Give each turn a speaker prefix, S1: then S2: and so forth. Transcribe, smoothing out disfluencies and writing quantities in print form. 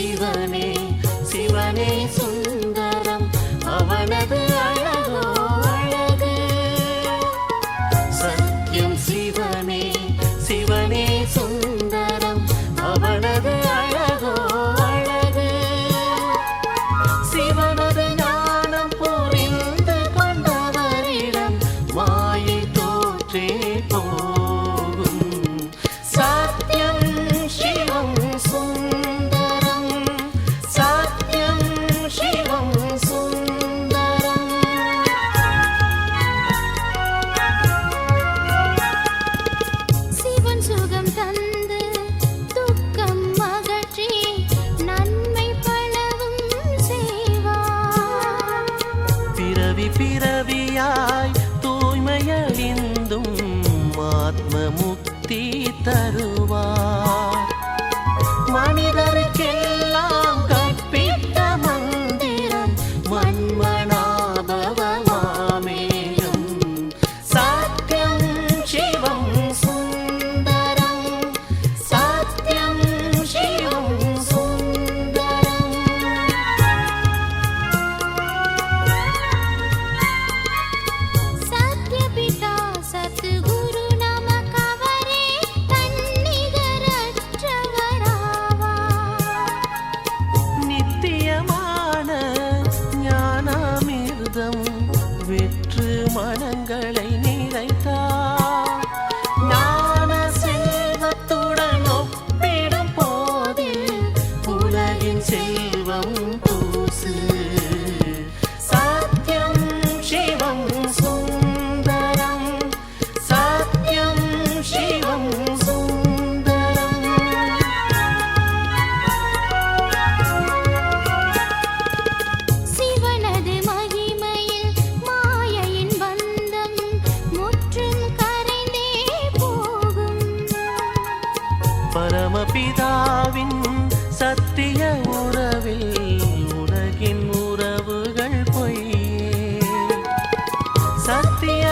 S1: சிவனே சிவனே சுந்தரம் அவனது அழகோ அழகு சத்தியம் சிவனே சிவனே சுந்தரம் அவனது அழகோ அழகு சிவனது ஞானம் புரிந்து கொண்டவரிடம் மாயை தோற்றே போகும் சத்தியம் சிவம் சுந்தரம் சத்தியம் சிவம் சுந்தரம்
S2: சிவன் சுகம் தந்து துக்கம் அகற்றி நன்மை பலவும் செய்வார்
S1: பிறவி பிறவியாய் தூய்மையழிந்தும் ஆத்ம முக்தி தருவார் மனிதருக்கெல்லாம் கற்பித்த மந்திரம் மன்மனாபவமாமேகம் சத்தியம் சிவம் சுந்தரம் சத்தியம் சிவம் சுந்தரம்
S2: சத்யபிதா சத்குரு நமக்கவரே தன்னிகரற்றவராவார்
S1: நித்தியமான ஞானாமிர்தம் வெற்று மனங்களை நிறைத்தார் ஞான செல்வத்துடன் ஒப்பிடும் போதில் உலகின் செல்வம் தூசு சத்தியம் சிவம் சுந்தரம் சத்தியம் சிவம் சுந்தரம்
S2: சிவனது மகிமையில் மாயையின் பந்தம் முற்றும் கரைந்தே போகும்
S1: பரமபிதாவின் சத்திய உறவில் உலகின் உறவுகள் பொய்யே சத்திய